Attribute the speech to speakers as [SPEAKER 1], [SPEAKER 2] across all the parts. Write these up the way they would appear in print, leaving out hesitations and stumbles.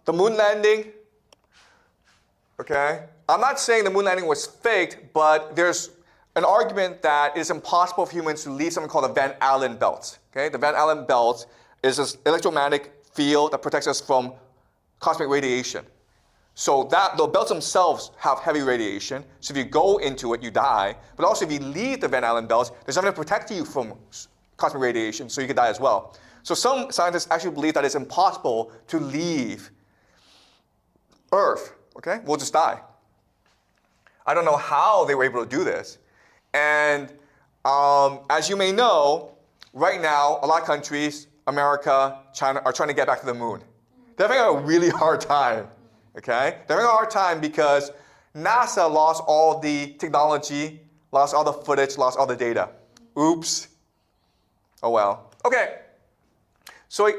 [SPEAKER 1] The moon landing, okay? I'm not saying the moon landing was faked, but there's an argument that it is impossible for humans to leave something called the Van Allen belt. Okay? The Van Allen belt is this electromagnetic field that protects us from cosmic radiation. So that the belts themselves have heavy radiation. So if you go into it, you die. But also if you leave the Van Allen belt, there's nothing to protect you from cosmic radiation, so you could die as well. So some scientists actually believe that it's impossible to leave Earth. Okay? We'll just die. I don't know how they were able to do this. And as you may know, right now, a lot of countries, America, China, are trying to get back to the moon. They're having a really hard time. Okay? They're having a hard time because NASA lost all the technology, lost all the footage, lost all the data. Oops. Oh well. Okay. So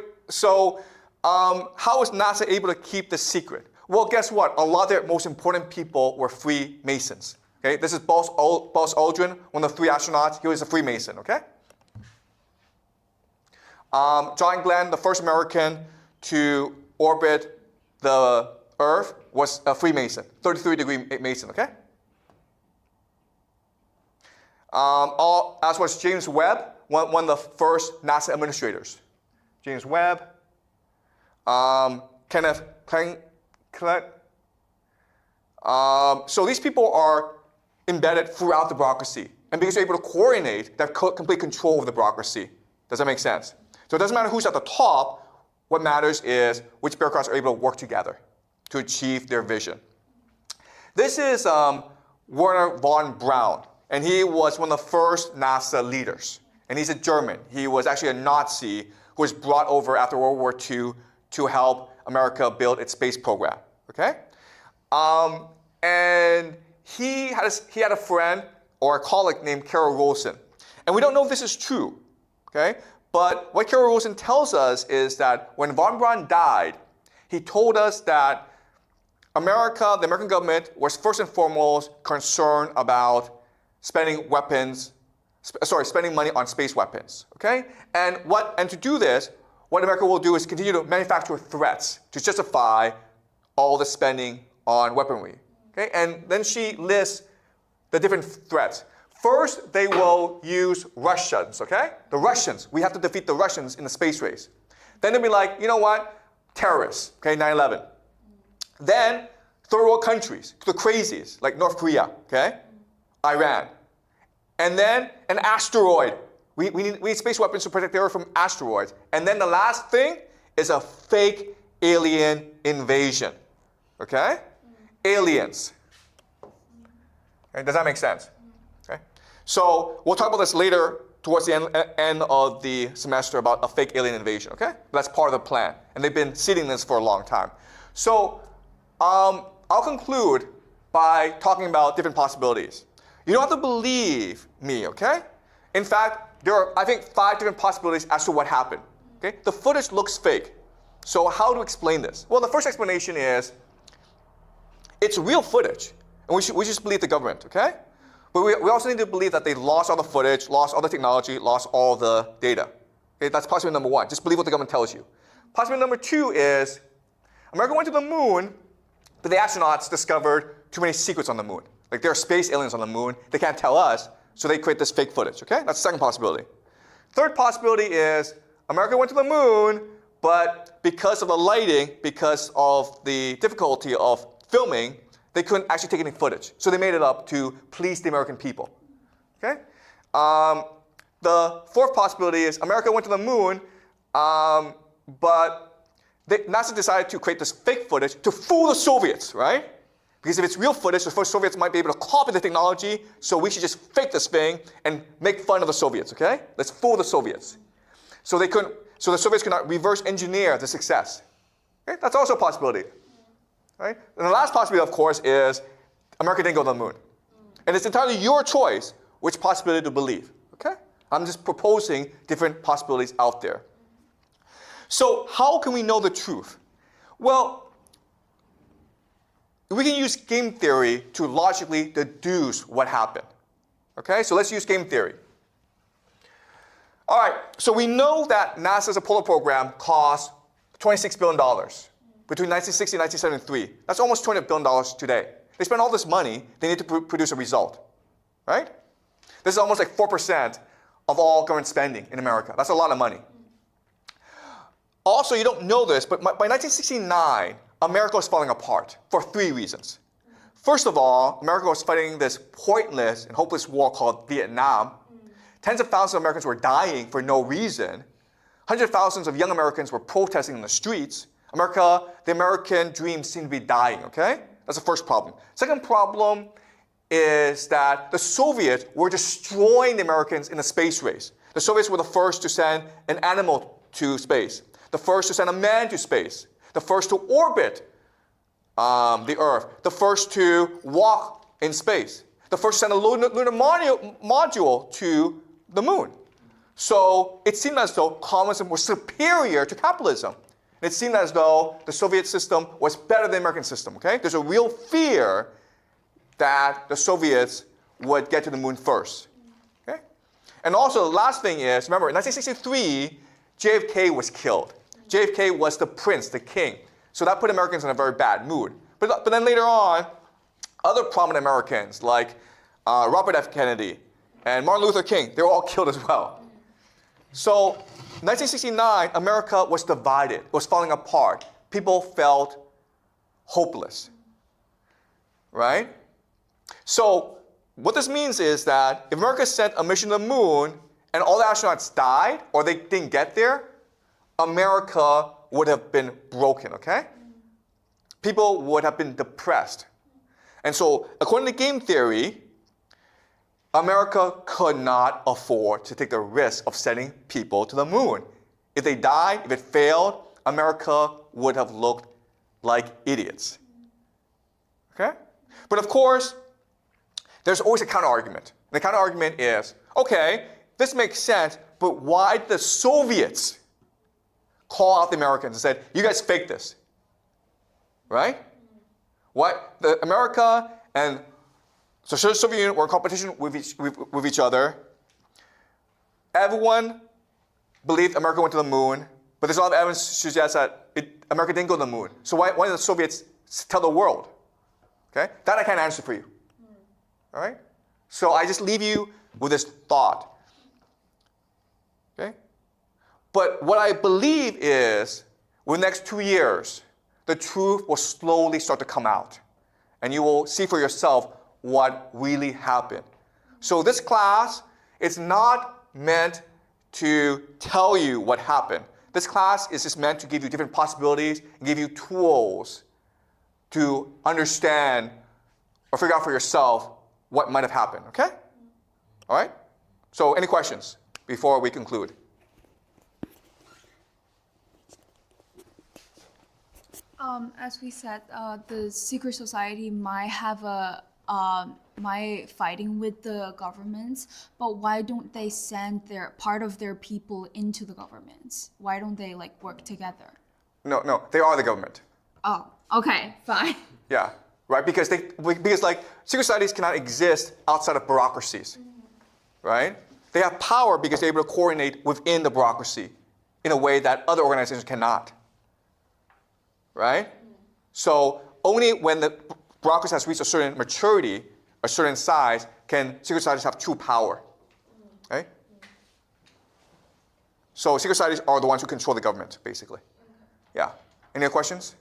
[SPEAKER 1] how was NASA able to keep this secret? Well, guess what? A lot of their most important people were Freemasons. Okay? This is Buzz Aldrin, one of the 3 astronauts. He was a Freemason. Okay? John Glenn, the first American to orbit the Earth, was a Freemason, 33-degree Mason. Okay? As was James Webb, one of the first NASA administrators. James Webb, Kenneth Clark. So these people are embedded throughout the bureaucracy. And because they're able to coordinate, they have complete control over the bureaucracy. Does that make sense? So it doesn't matter who's at the top. What matters is which bureaucrats are able to work together to achieve their vision. This is Werner von Braun. And he was one of the first NASA leaders. And he's a German. He was actually a Nazi who was brought over after World War II to help America build its space program. Okay? And he had a friend or a colleague named Carol Rosen. And we don't know if this is true. Okay? But what Carol Rosen tells us is that when von Braun died, he told us that America, the American government, was first and foremost concerned about spending money on space weapons. Okay? And to do this, what America will do is continue to manufacture threats to justify all the spending on weaponry. Okay? And then she lists the different threats. First, they will use Russians, okay? The Russians. We have to defeat the Russians in the space race. Then they'll be like, you know what? Terrorists, okay, 9/11. Then, third world countries, the crazies, like North Korea, okay? Iran. And then, an asteroid. We need space weapons to protect the Earth from asteroids. And then the last thing is a fake alien invasion, okay? Aliens. Okay, does that make sense? So we'll talk about this later towards the end of the semester about a fake alien invasion, okay? That's part of the plan. And they've been seeding this for a long time. So I'll conclude by talking about different possibilities. You don't have to believe me, okay? In fact, there are, I think, 5 different possibilities as to what happened. Okay? The footage looks fake. So how to explain this? Well, the first explanation is it's real footage. And we just believe the government, okay? But we also need to believe that they lost all the footage, lost all the technology, lost all the data. Okay, that's possibility number 1. Just believe what the government tells you. Possibility number 2 is America went to the moon, but the astronauts discovered too many secrets on the moon. Like there are space aliens on the moon. They can't tell us, so they create this fake footage. Okay, that's the second possibility. Third possibility is America went to the moon, but because of the lighting, because of the difficulty of filming, they couldn't actually take any footage. So they made it up to please the American people. Okay? The fourth possibility is America went to the moon, but NASA decided to create this fake footage to fool the Soviets, right? Because if it's real footage, the first Soviets might be able to copy the technology, so we should just fake this thing and make fun of the Soviets, okay? Let's fool the Soviets. So the Soviets could not reverse engineer the success. Okay? That's also a possibility. Right? And the last possibility, of course, is America didn't go to the moon. And it's entirely your choice which possibility to believe. Okay? I'm just proposing different possibilities out there. So how can we know the truth? Well, we can use game theory to logically deduce what happened. Okay? So let's use game theory. All right. So we know that NASA's Apollo program cost $26 billion. between 1960 and 1973. That's almost $200 billion today. They spend all this money, they need to produce a result, right? This is almost like 4% of all government spending in America. That's a lot of money. Also, you don't know this, but by 1969, America was falling apart for 3 reasons. First of all, America was fighting this pointless and hopeless war called Vietnam. Tens of thousands of Americans were dying for no reason. Hundreds of thousands of young Americans were protesting in the streets. The American dream seemed to be dying, okay? That's the first problem. Second problem is that the Soviets were destroying the Americans in the space race. The Soviets were the first to send an animal to space, the first to send a man to space, the first to orbit the Earth, the first to walk in space, the first to send a lunar module to the moon. So it seemed as though communism was superior to capitalism. It seemed as though the Soviet system was better than the American system, okay? There's a real fear that the Soviets would get to the moon first, okay? And also the last thing is, remember, in 1963, JFK was killed. JFK was the prince, the king. So that put Americans in a very bad mood. But then later on, other prominent Americans like Robert F. Kennedy and Martin Luther King, they were all killed as well. So 1969, America was divided, was falling apart. People felt hopeless, right? So what this means is that if America sent a mission to the moon and all the astronauts died or they didn't get there, America would have been broken, okay? People would have been depressed. And so according to game theory, America could not afford to take the risk of sending people to the moon. If they died, if it failed, America would have looked like idiots. Okay? But of course, there's always a counter-argument. The counter-argument is, okay, this makes sense, but why did the Soviets call out the Americans and said, you guys faked this? Right? What? America and so Soviet Union were in competition with each other. Everyone believed America went to the moon, but there's a lot of evidence to suggest that America didn't go to the moon. So why did the Soviets tell the world? Okay? That I can't answer for you. All right? So I just leave you with this thought. Okay? But what I believe is, within the next 2 years, the truth will slowly start to come out. And you will see for yourself what really happened. So this class is not meant to tell you what happened. This class is just meant to give you different possibilities and give you tools to understand or figure out for yourself what might have happened, okay? All right? So any questions before we conclude?
[SPEAKER 2] As we said, the secret society might have might fighting with the governments, but why don't they send part of their people into the governments? Why don't they work together?
[SPEAKER 1] No, they are the government.
[SPEAKER 2] Oh, okay, fine.
[SPEAKER 1] Yeah, right. Because secret societies cannot exist outside of bureaucracies, right? They have power because they're able to coordinate within the bureaucracy in a way that other organizations cannot. Right? So only when the bureaucracy has reached a certain maturity, a certain size, can secret societies have true power. Right? So secret societies are the ones who control the government, basically. Yeah. Any other questions?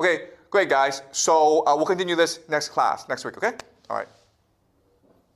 [SPEAKER 1] Okay, great guys. So we'll continue this next week, okay? All right.